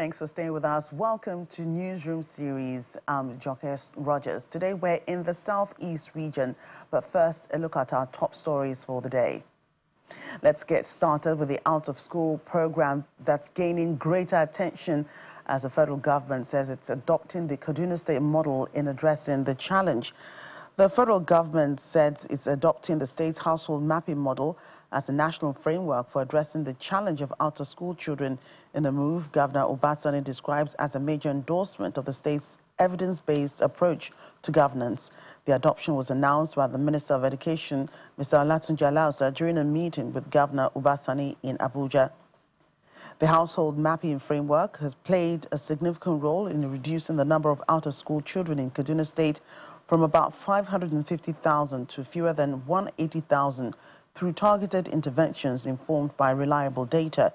Thanks for staying with us. Welcome to Newsroom series, Jock Rogers. Today we're in the southeast region, but first a look at our top stories for the day. Let's get started with the out-of-school program that's gaining greater attention as the federal government says it's adopting the Kaduna State model in addressing the challenge. The federal government said it's adopting the state's household mapping model as a national framework for addressing the challenge of out-of-school children in a move Governor Obasani describes as a major endorsement of the state's evidence-based approach to governance. The adoption was announced by the Minister of Education, Mr. Olatunji Alausa, during a meeting with Governor Obasani in Abuja. The household mapping framework has played a significant role in reducing the number of out-of-school children in Kaduna State from about 550,000 to fewer than 180,000 through targeted interventions informed by reliable data.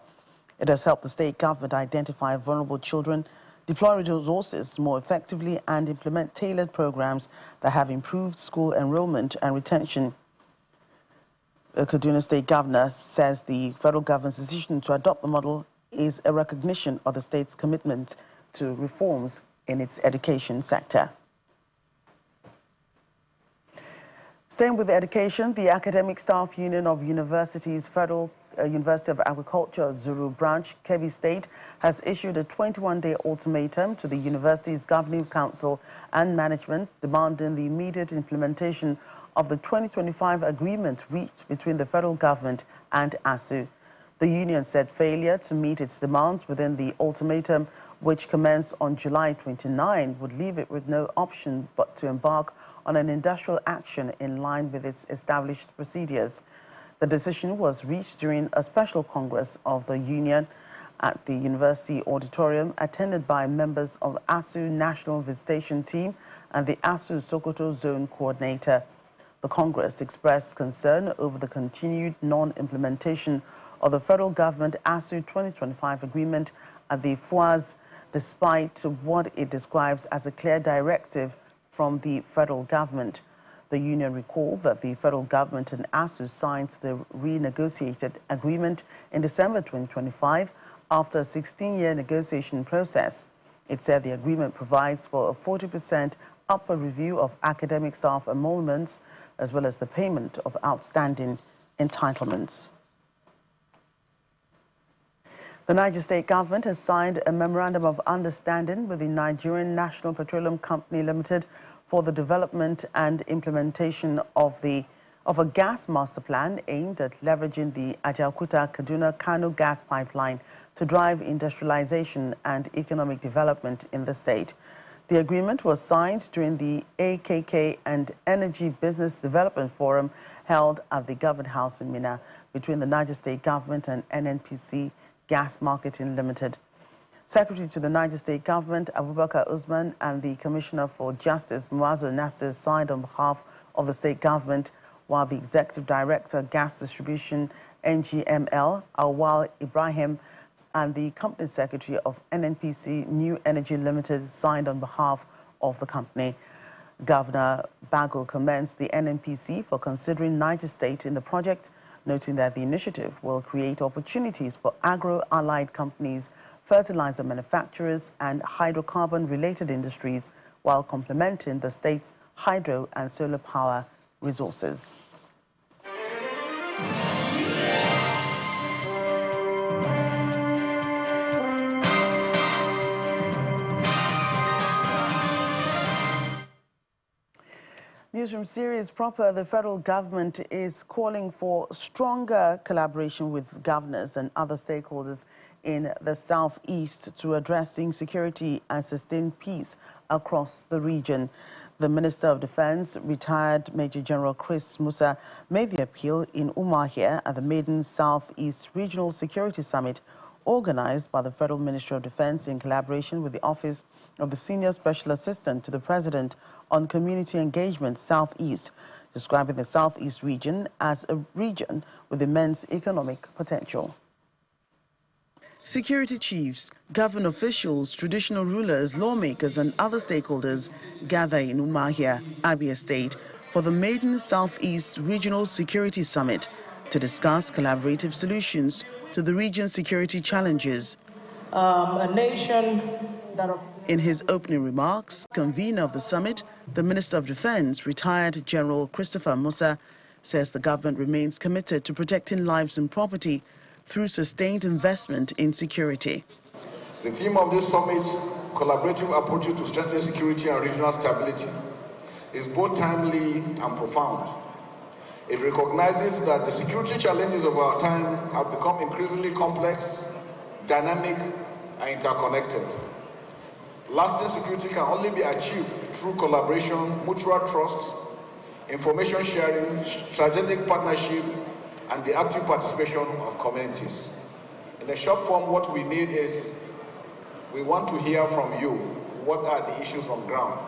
It has helped the state government identify vulnerable children, deploy resources more effectively, and implement tailored programs that have improved school enrollment and retention. The Kaduna State Governor says the federal government's decision to adopt the model is a recognition of the state's commitment to reforms in its education sector. Staying with education, the Academic Staff Union of Universities, Federal University of Agriculture, Zuru Branch, Kebbi State, has issued a 21-day ultimatum to the university's governing council and management, demanding the immediate implementation of the 2025 agreement reached between the federal government and ASU. The union said failure to meet its demands within the ultimatum, which commenced on July 29, would leave it with no option but to embark on an industrial action in line with its established procedures. The decision was reached during a special congress of the union at the university auditorium, attended by members of ASU National Visitation Team and the ASU Sokoto Zone Coordinator. The congress expressed concern over the continued non-implementation of the federal government ASU 2025 agreement at the FUAS, despite what it describes as a clear directive from the federal government. The union recalled that the federal government and ASU signed the renegotiated agreement in December 2025 after a 16-year negotiation process. It said the agreement provides for a 40% upward review of academic staff emoluments as well as the payment of outstanding entitlements. The Niger State government has signed a memorandum of understanding with the Nigerian National Petroleum Company Limited for the development and implementation of a gas master plan aimed at leveraging the Ajaokuta-Kaduna-Kano gas pipeline to drive industrialization and economic development in the state. The agreement was signed during the AKK and Energy Business Development Forum held at the Government House in Minna between the Niger State government and NNPC Gas Marketing Limited. Secretary to the Niger State government, Abubakar Usman, and the Commissioner for Justice, Muazu Nasir, signed on behalf of the state government, while the Executive Director, Gas Distribution, NGML, Awal Ibrahim, and the Company Secretary of NNPC New Energy Limited signed on behalf of the company. Governor Bago commended the NNPC for considering Niger State in the project, noting that the initiative will create opportunities for agro-allied companies, fertilizer manufacturers, and hydrocarbon-related industries, while complementing the state's hydro and solar power resources. Newsroom series proper, the federal government is calling for stronger collaboration with governors and other stakeholders in the southeast to address insecurity and sustain peace across the region. The Minister of Defense, retired Major General Chris Musa, made the appeal in Umuahia at the maiden Southeast Regional Security Summit organized by the Federal Ministry of Defense in collaboration with the Office of the Senior Special Assistant to the President on Community Engagement Southeast, describing the Southeast region as a region with immense economic potential. Security chiefs, government officials, traditional rulers, lawmakers, and other stakeholders gather in Umuahia, Abia State, for the maiden Southeast Regional Security Summit to discuss collaborative solutions to the region's security challenges. a nation that... In his opening remarks, convener of the summit, the Minister of Defense, retired General Christopher Musa, says the government remains committed to protecting lives and property through sustained investment in security. The theme of this summit, collaborative approaches to strengthen security and regional stability, is both timely and profound. It recognizes that the security challenges of our time have become increasingly complex, dynamic, and interconnected. Lasting security can only be achieved through collaboration, mutual trust, information sharing, strategic partnership, and the active participation of communities. In a short form, what we need is, we want to hear from you. What are the issues on ground?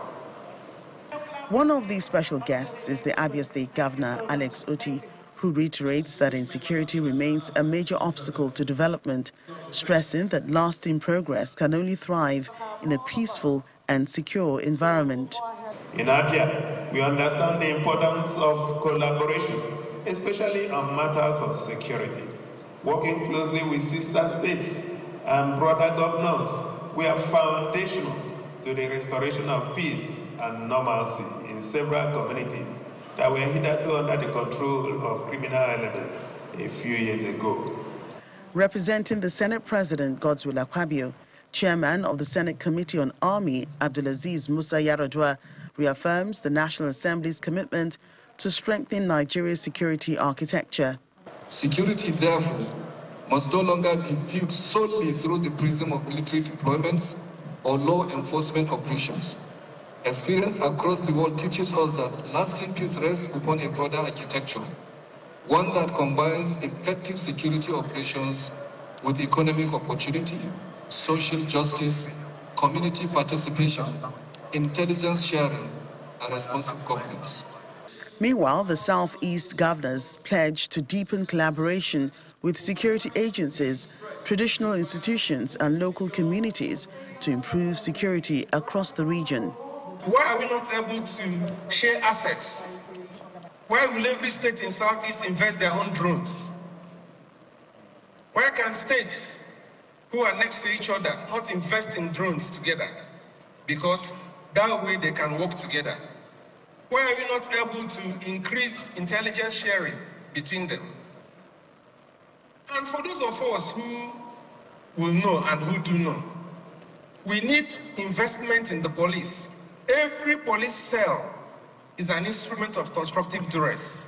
One of these special guests is the Abia State Governor, Alex Oti, who reiterates that insecurity remains a major obstacle to development, stressing that lasting progress can only thrive in a peaceful and secure environment. In Abia, we understand the importance of collaboration, especially on matters of security. Working closely with sister states and broader governors, we are foundational to the restoration of peace and normalcy in several communities that were hitherto under the control of criminal elements a few years ago. Representing the Senate President, Godswill Akpabio, Chairman of the Senate Committee on Army, Abdulaziz Musa Yaradua, reaffirms the National Assembly's commitment to strengthen Nigeria's security architecture. Security, therefore, must no longer be viewed solely through the prism of military deployments or law enforcement operations. Experience across the world teaches us that lasting peace rests upon a broader architecture, one that combines effective security operations with economic opportunity, social justice, community participation, intelligence sharing, and responsive governance. Meanwhile, the Southeast governors pledged to deepen collaboration with security agencies, traditional institutions, and local communities to improve security across the region. Why are we not able to share assets? Why will every state in Southeast invest their own drones? Why can states who are next to each other not invest in drones together? Because that way they can work together. Why are we not able to increase intelligence sharing between them? And for those of us who will know and who do know, we need investment in the police. Every police cell is an instrument of constructive duress.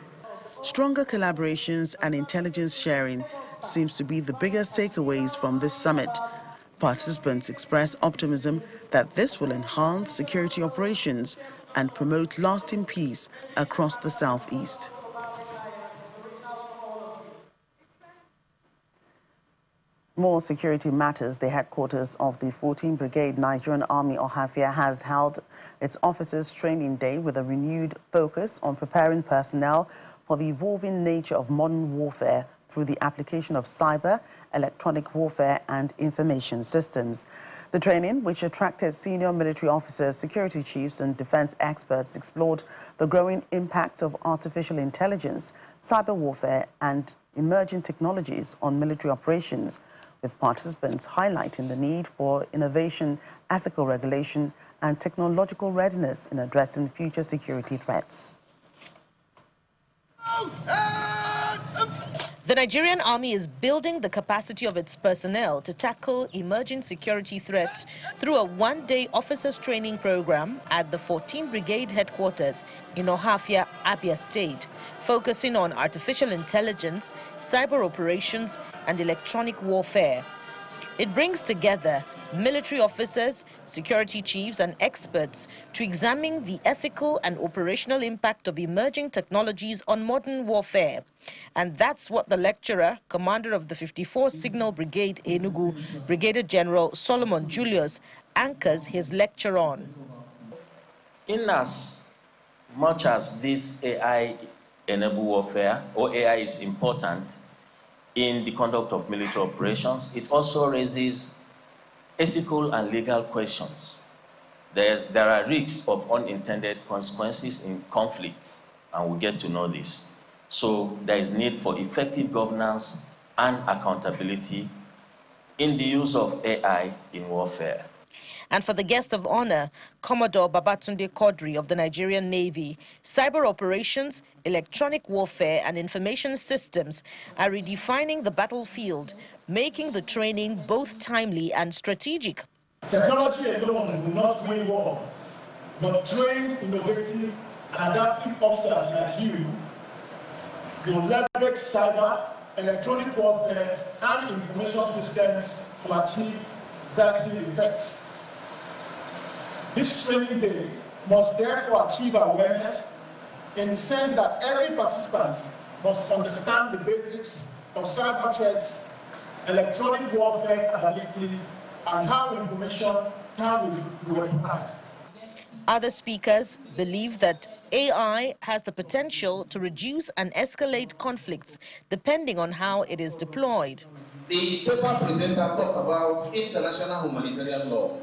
Stronger collaborations and intelligence sharing seems to be the biggest takeaways from this summit. Participants express optimism that this will enhance security operations and promote lasting peace across the Southeast. More security matters. The headquarters of the 14th Brigade Nigerian Army Ohafia has held its officers' training day with a renewed focus on preparing personnel for the evolving nature of modern warfare through the application of cyber, electronic warfare, and information systems. The training, which attracted senior military officers, security chiefs, and defense experts, explored the growing impact of artificial intelligence, cyber warfare, and emerging technologies on military operations, with participants highlighting the need for innovation, ethical regulation, and technological readiness in addressing future security threats. The Nigerian Army is building the capacity of its personnel to tackle emerging security threats through a one-day officers training program at the 14th Brigade headquarters in Ohafia, Abia State, focusing on artificial intelligence, cyber operations, and electronic warfare. It brings together military officers, security chiefs, and experts to examine the ethical and operational impact of emerging technologies on modern warfare. And that's what the lecturer, commander of the 54th Signal Brigade, Enugu, Brigadier General Solomon Julius, anchors his lecture on. In as much as this AI-enabled warfare, or AI, is important in the conduct of military operations, it also raises ethical and legal questions. There are risks of unintended consequences in conflicts, and we'll get to know this. So there is need for effective governance and accountability in the use of AI in warfare. And for the guest of honor, Commodore Babatunde Quadri of the Nigerian Navy, cyber operations, electronic warfare and information systems are redefining the battlefield, making the training both timely and strategic. Technology alone will not win wars, but trained, innovative, and adaptive officers like you will leverage cyber, electronic warfare, and information systems to achieve certain effects. This training day must therefore achieve awareness in the sense that every participant must understand the basics of cyber threats, electronic warfare abilities, and how information can be weaponized. Other speakers believe that AI has the potential to reduce and escalate conflicts depending on how it is deployed. The paper presenter talked about international humanitarian law.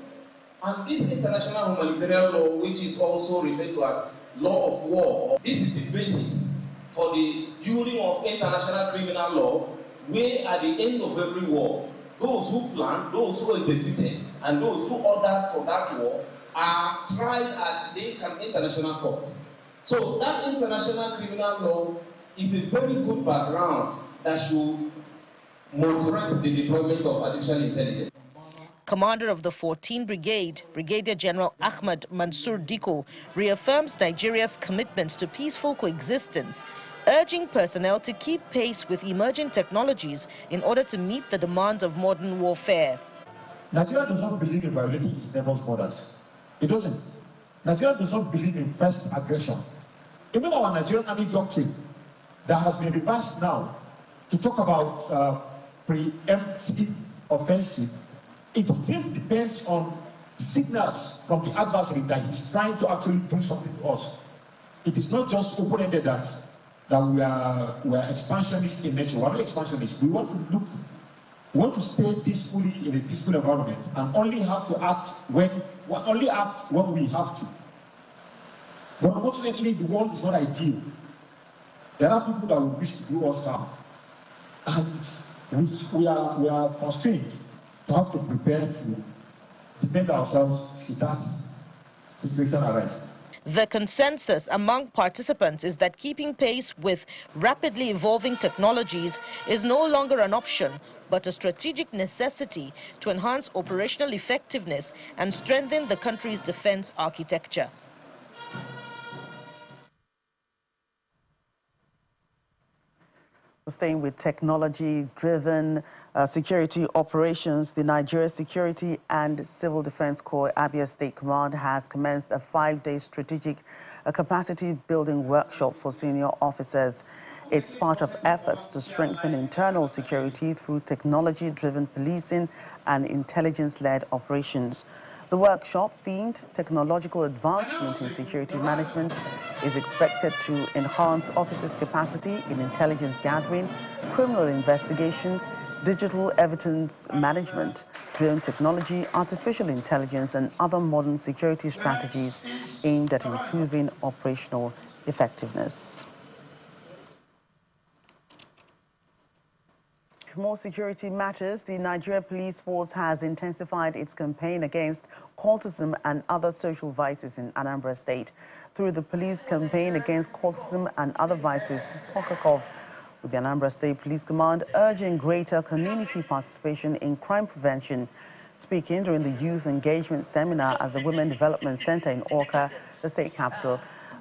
And this international humanitarian law, which is also referred to as law of war, this is the basis for the building of international criminal law, where at the end of every war, those who planned, those who executed, and those who ordered for that war are tried at the international court. So that international criminal law is a very good background that should moderate the deployment of artificial intelligence. Commander of the 14th Brigade, Brigadier General Ahmad Mansour Diko, reaffirms Nigeria's commitment to peaceful coexistence, urging personnel to keep pace with emerging technologies in order to meet the demands of modern warfare. Nigeria does not believe in violating its neighbors' borders. It doesn't. Nigeria does not believe in first aggression. Even our Nigerian Army doctrine that has been reversed now to talk about preemptive offensive, it still depends on signals from the adversary that he's trying to actually do something to us. It is not just open-ended that we are expansionist in nature. We're not expansionist. We want to stay peacefully in a peaceful environment and only have to act when we have to. But unfortunately, the world is not ideal. There are people that will wish to do us harm, and we are constrained to have to prepare to defend ourselves should that situation arise. The consensus among participants is that keeping pace with rapidly evolving technologies is no longer an option, but a strategic necessity to enhance operational effectiveness and strengthen the country's defense architecture. Staying with technology-driven security operations, the Nigeria Security and Civil Defense Corps Abia State Command has commenced a 5-day strategic capacity-building workshop for senior officers. It's part of efforts to strengthen internal security through technology-driven policing and intelligence-led operations. The workshop, themed Technological Advancement in Security Management, is expected to enhance officers' capacity in intelligence gathering, criminal investigation, digital evidence management, drone technology, artificial intelligence, and other modern security strategies aimed at improving operational effectiveness. For more security matters, the Nigeria Police Force has intensified its campaign against cultism and other social vices in Anambra State. Through the police campaign against cultism and other vices, POCACOV, with the Anambra State Police Command urging greater community participation in crime prevention. Speaking during the youth engagement seminar at the Women Development Center in Awka, the state capital,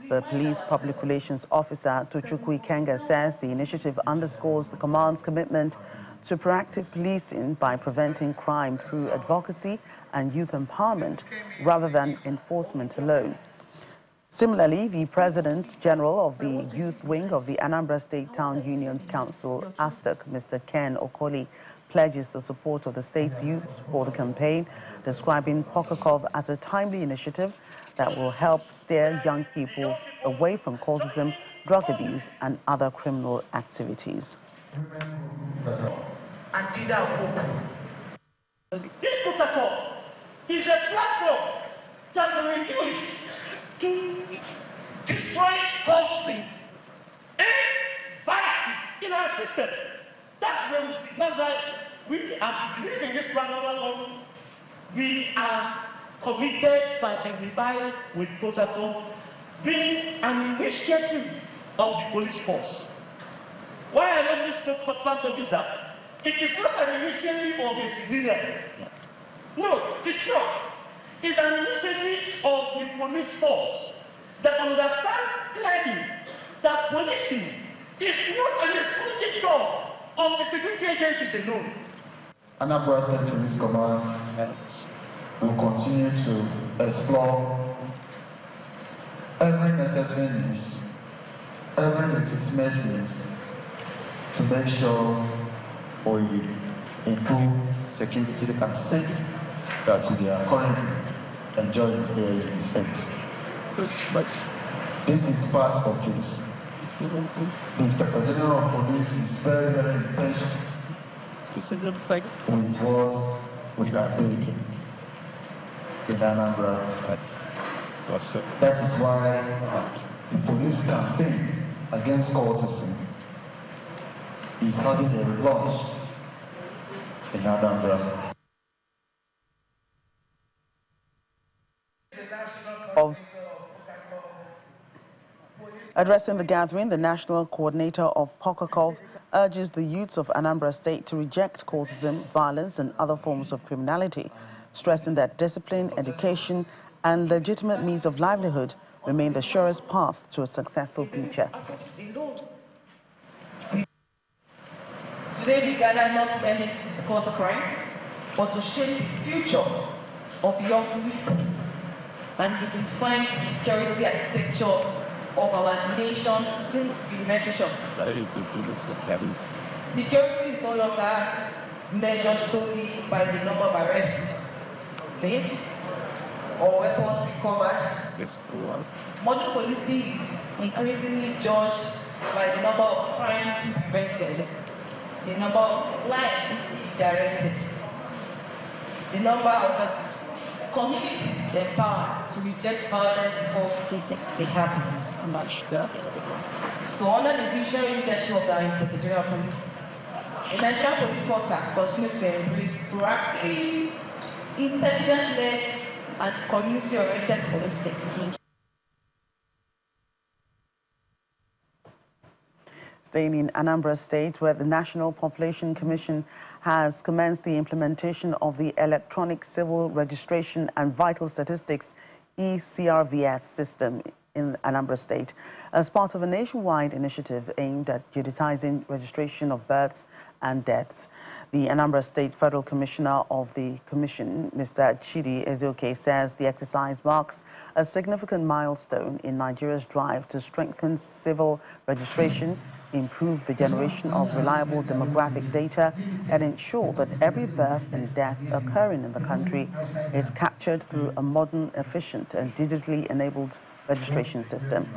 the police public relations officer Tochukwu Ikenga says the initiative underscores the command's commitment to proactive policing by preventing crime through advocacy and youth empowerment rather than enforcement alone. Similarly, the President General of the Youth Wing of the Anambra State Town Unions Council, ASTUC, Mr. Ken Okoli, pledges the support of the state's youths for the campaign, describing POCACOV as a timely initiative that will help steer young people away from cultism, drug abuse, and other criminal activities. And leader of hope. This protocol is a platform that will use to destroy cultism and vices in our system. That's where we see. That's why we have lived in this land all along. We are committed to identify with protocol being an initiative of the police force. Why I love this part of this that it is not an initiative of a civilian. No, it's not. It's an initiative of the police force that understands clearly that policing is not an exclusive job of the security agencies alone. Anambra State Police Command will continue to explore every necessary means, every legitimate means to make sure we improve security and safety that we are currently enjoying here in the state. But this is part of it. The Inspector General of Police is very, very intentional with what we are doing in Anambra. That is why the police campaign against cultism is having a relaunch in Anambra. Addressing the gathering, the National Coordinator of POCOCOV urges the youths of Anambra State to reject cultism, violence and other forms of criminality, stressing that discipline, education and legitimate means of livelihood remain the surest path to a successful future. Today we gather not merely to discuss crime, but to shape the future of young people and to define the security architecture of our nation through implementation. Security is no longer measured solely by the number of arrests made or weapons recovered. Modern policing is increasingly judged by the number of crimes prevented, the number of lives directed, the number of communities empowered to reject violence before it happens. So under the visionary leadership of the Inspector General of Police, the Nigerian Police Force has continued to embrace proactive, intelligence-led and community-oriented policing. Staying in Anambra State, where the National Population Commission has commenced the implementation of the Electronic Civil Registration and Vital Statistics ECRVS system in Anambra State as part of a nationwide initiative aimed at digitizing registration of births and deaths. The Anambra State Federal Commissioner of the Commission, Mr. Chidi Ezeoke, says the exercise marks a significant milestone in Nigeria's drive to strengthen civil registration, improve the generation of reliable demographic data, and ensure that every birth and death occurring in the country is captured through a modern, efficient, and digitally enabled registration system.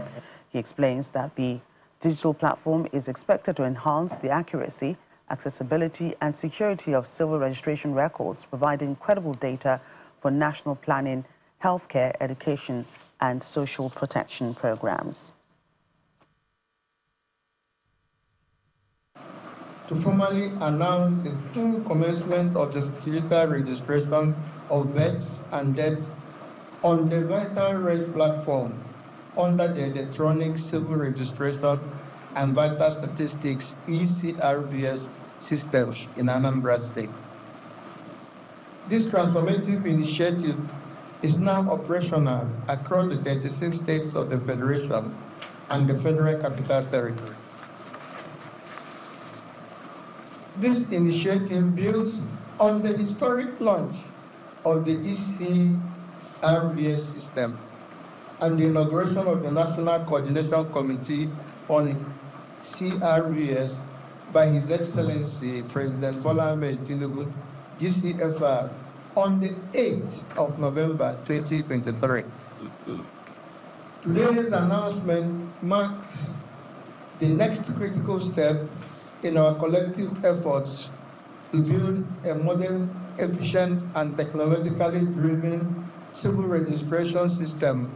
He explains that the digital platform is expected to enhance the accuracy, accessibility, and security of civil registration records, providing credible data for national planning, healthcare, education, and social protection programs. To formally announce the full commencement of the digital registration of births and deaths on the Vital Res platform under the Electronic Civil Registration and Vital Statistics ECRVS systems in Anambra State. This transformative initiative is now operational across the 36 states of the Federation and the Federal Capital Territory. This initiative builds on the historic launch of the ECRVS system and the inauguration of the National Coordination Committee on CRVS by His Excellency President Bola Ahmed Tinubu, GCFR, on the 8th of November 2023. Today's announcement marks the next critical step in our collective efforts to build a modern, efficient, and technologically driven civil registration system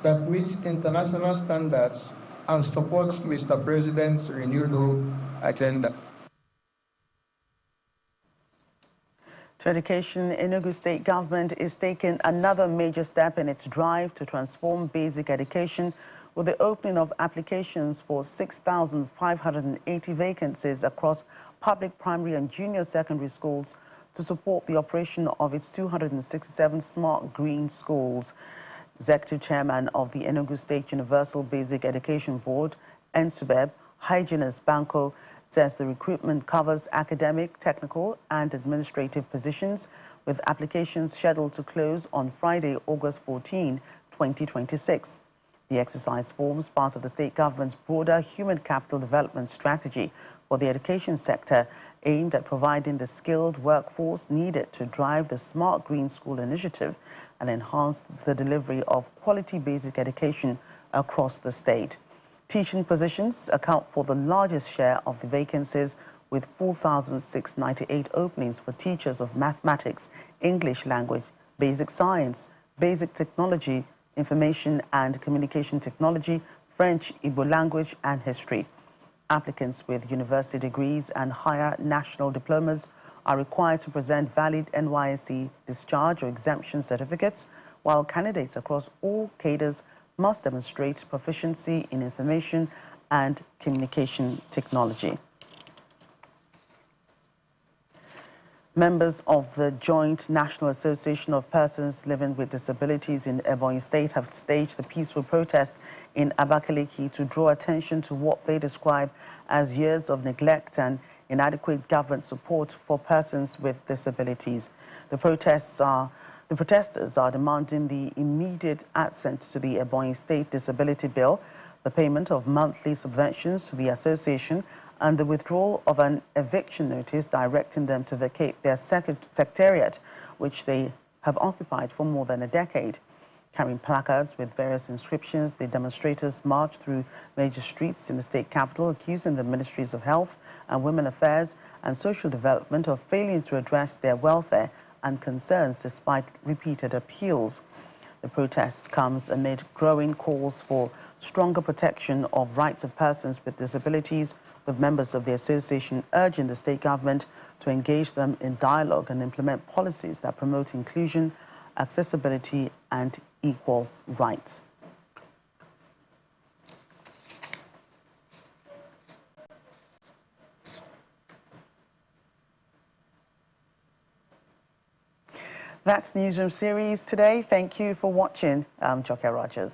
that meets international standards and supports Mr. President's renewed agenda. To education, Enugu state government is taking another major step in its drive to transform basic education with the opening of applications for 6,580 vacancies across public primary and junior secondary schools to support the operation of its 267 smart green schools. Executive Chairman of the Enugu State Universal Basic Education Board, NSUBEB, Hyginus Banco, says the recruitment covers academic, technical and administrative positions, with applications scheduled to close on Friday, August 14, 2026. The exercise forms part of the state government's broader human capital development strategy for the education sector, aimed at providing the skilled workforce needed to drive the Smart Green School initiative and enhance the delivery of quality basic education across the state. Teaching positions account for the largest share of the vacancies, with 4,698 openings for teachers of mathematics, English language, basic science, basic technology, information and communication technology, French, Igbo language and history. Applicants with university degrees and higher national diplomas are required to present valid NYSC discharge or exemption certificates, while candidates across all cadres must demonstrate proficiency in information and communication technology. Members of the Joint National Association of Persons Living with Disabilities in Ebonyi State have staged a peaceful protest in Abakaliki to draw attention to what they describe as years of neglect and inadequate government support for persons with disabilities. The protesters are demanding the immediate assent to the Ebonyi State Disability Bill, the payment of monthly subventions to the association, and the withdrawal of an eviction notice directing them to vacate their secretariat, which they have occupied for more than a decade. Carrying placards with various inscriptions, the demonstrators marched through major streets in the state capital, accusing the Ministries of Health and Women Affairs and Social Development of failing to address their welfare and concerns despite repeated appeals. The protests comes amid growing calls for stronger protection of rights of persons with disabilities, with members of the association urging the state government to engage them in dialogue and implement policies that promote inclusion, accessibility and equal rights. That's Newsroom series today. Thank you for watching. I'm Jokia Rogers.